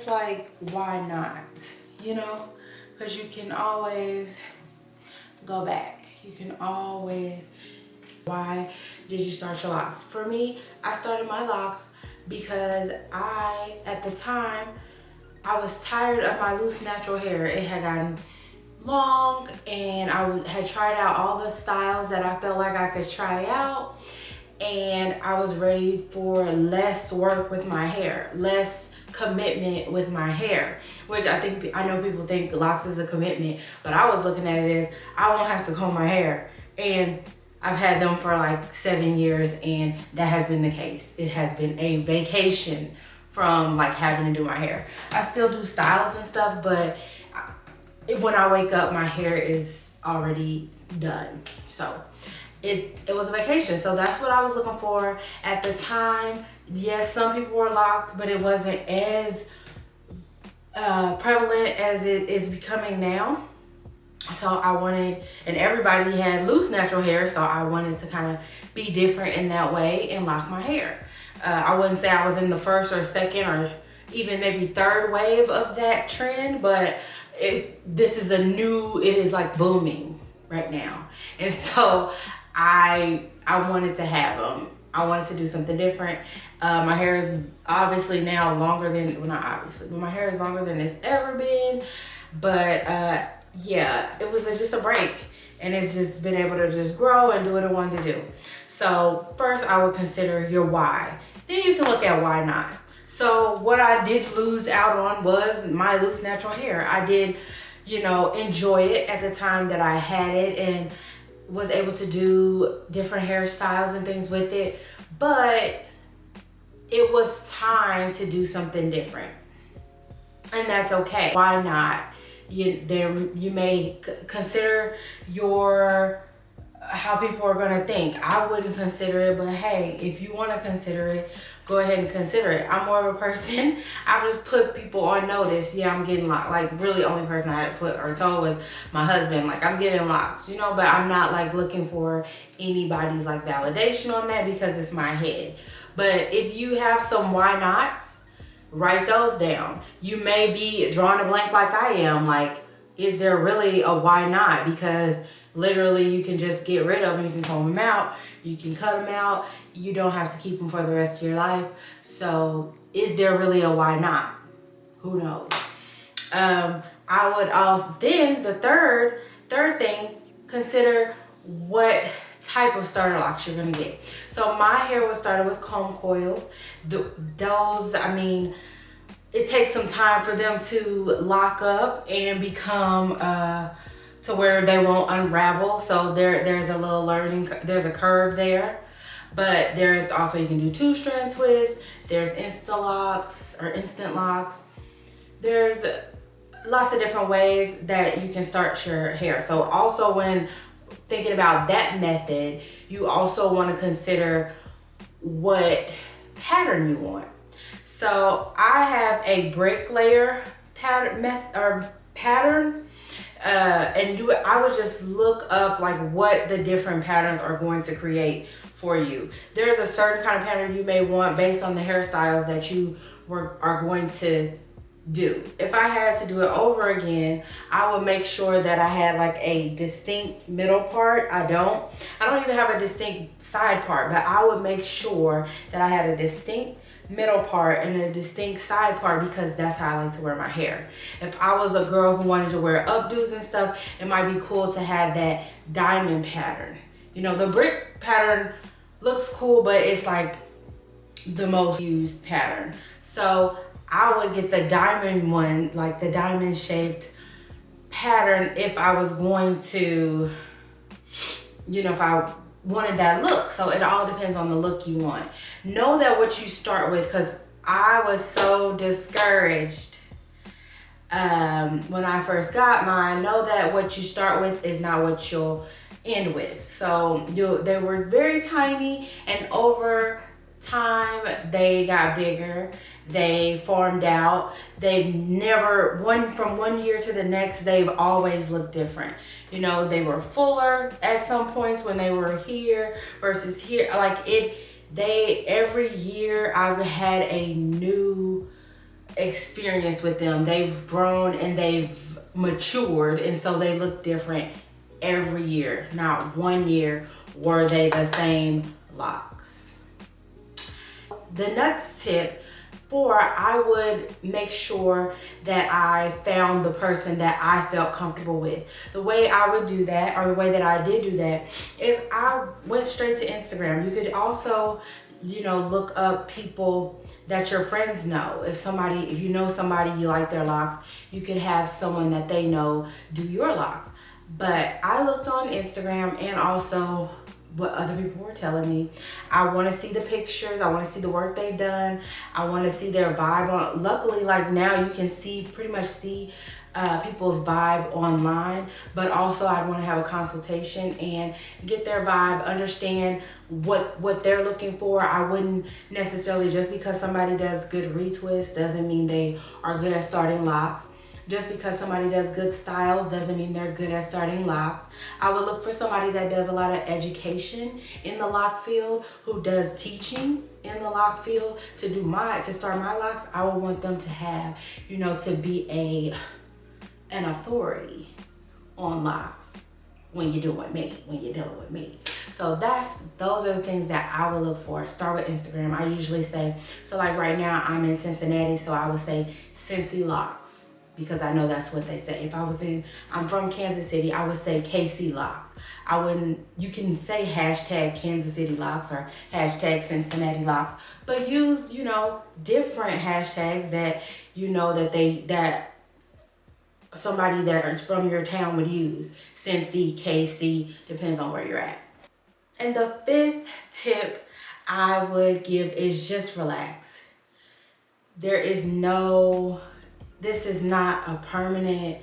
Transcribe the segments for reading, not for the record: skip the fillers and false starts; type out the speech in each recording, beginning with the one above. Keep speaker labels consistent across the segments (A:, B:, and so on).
A: it's like, why not? You know, because you can always go back. You can always, why did you start your locks? For me, I started my locks because at the time, I was tired of my loose natural hair. It had gotten long and I had tried out all the styles that I felt like I could try out, and I was ready for less work with my hair, less commitment with my hair, which I know people think locks is a commitment, but I was looking at it as I won't have to comb my hair. And I've had them for like 7 years, and that has been the case. It has been a vacation from like having to do my hair. I still do styles and stuff, but when I wake up, my hair is already done. So it was a vacation. So that's what I was looking for at the time. Yes, some people were locked, but it wasn't as prevalent as it is becoming now. So I wanted, and everybody had loose natural hair, so I wanted to kind of be different in that way and lock my hair. I wouldn't say I was in the first or second or even maybe third wave of that trend, but this is it is like booming right now. And so I wanted to have them. I wanted to do something different. My hair is obviously now longer than, well, not obviously, but my hair is longer than it's ever been. But yeah, it was just a break, and it's just been able to just grow and do what it wanted to do. So first I would consider your why. Then you can look at why not. So what I did lose out on was my loose natural hair. I did, enjoy it at the time that I had it and was able to do different hairstyles and things with it, but it was time to do something different, and that's okay. Why not? You may consider how people are gonna think. I wouldn't consider it, but hey, if you wanna consider it, go ahead and consider it. I'm more of a person, I just put people on notice. Yeah, I'm getting locked. Like, really only person I had to put or told was my husband. Like, I'm getting locks, but I'm not like looking for anybody's like validation on that because it's my head. But if you have some why nots, write those down. You may be drawing a blank like I am. Like, is there really a why not? Because literally you can just get rid of them. You can comb them out. You can cut them out. You don't have to keep them for the rest of your life. So is there really a why not? Who knows? I would also, then the third thing, consider what type of starter locks you're gonna get. So my hair was started with comb coils. Those, it takes some time for them to lock up and become to where they won't unravel. So there's a little there's a curve there. But there's also, you can do 2-strand twists. There's instant locks. There's lots of different ways that you can start your hair. So also when thinking about that method, you also want to consider what pattern you want. So I have a bricklayer pattern, and I would just look up like what the different patterns are going to create for you. There's a certain kind of pattern you may want based on the hairstyles that you are going to do. If I had to do it over again, I would make sure that I had like a distinct middle part. I don't even have a distinct side part, but I would make sure that I had a distinct middle part and a distinct side part, because that's how I like to wear my hair. If I was a girl who wanted to wear updos and stuff, it might be cool to have that diamond pattern. The brick pattern looks cool, but it's like the most used pattern. So I would get the diamond one, like the diamond shaped pattern, if I was going to, if I wanted that look. So it all depends on the look you want. Know that what you start with, because I was so discouraged when I first got mine. Know that what you start with is not what you'll end with. So they were very tiny, and over time they got bigger, they formed out. They've never, from one year to the next, they've always looked different. They were fuller at some points when they were here versus here. Like every year I had a new experience with them. They've grown and they've matured, and so they look different every year. Not one year were they the same locks. The next tip, 4, I would make sure that I found the person that I felt comfortable with. The way I would do that, or the way that I did do that, is I went straight to Instagram. You could also, you know, look up people that your friends know. If you know somebody, you like their locks, you could have someone that they know do your locks. But I looked on Instagram and also what other people were telling me. I want to see the pictures. I want to see the work they've done. I want to see their vibe. Luckily, like now you can pretty much see people's vibe online, but also I want to have a consultation and get their vibe, understand what they're looking for. I wouldn't necessarily, just because somebody does good retwists doesn't mean they are good at starting locks. Just because somebody does good styles doesn't mean they're good at starting locks. I would look for somebody that does a lot of education in the lock field, who does teaching in the lock field to start my locks. I would want them to have, you know, to be an authority on locks when you're dealing with me. So those are the things that I would look for. Start with Instagram. I usually say, so like right now I'm in Cincinnati, so I would say Cincy Locks, because I know that's what they say. If I'm from Kansas City, I would say KC Locks. You can say hashtag Kansas City Locks or hashtag Cincinnati Locks, but use, you know, different hashtags that, you know, that somebody that is from your town would use. Cincy, KC, depends on where you're at. And the 5th tip I would give is just relax. This is not a permanent,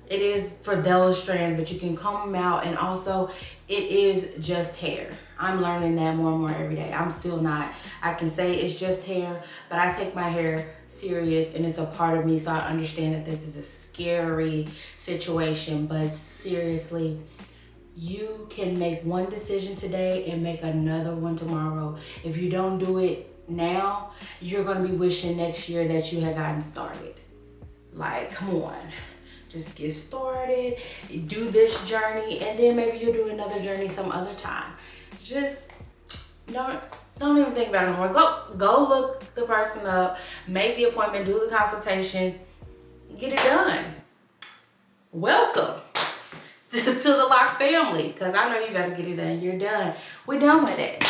A: it is for those strands, but you can comb them out, and also it is just hair. I'm learning that more and more every day. I can say it's just hair, but I take my hair serious and it's a part of me, so I understand that this is a scary situation, but seriously, you can make one decision today and make another one tomorrow. If you don't do it now, you're gonna be wishing next year that you had gotten started. Like, come on, just get started, do this journey, and then maybe you'll do another journey some other time. Just don't even think about it anymore. Go look the person up, make the appointment, do the consultation, get it done. Welcome to the lock family, because I know you got to get it done. You're done. We're done with it.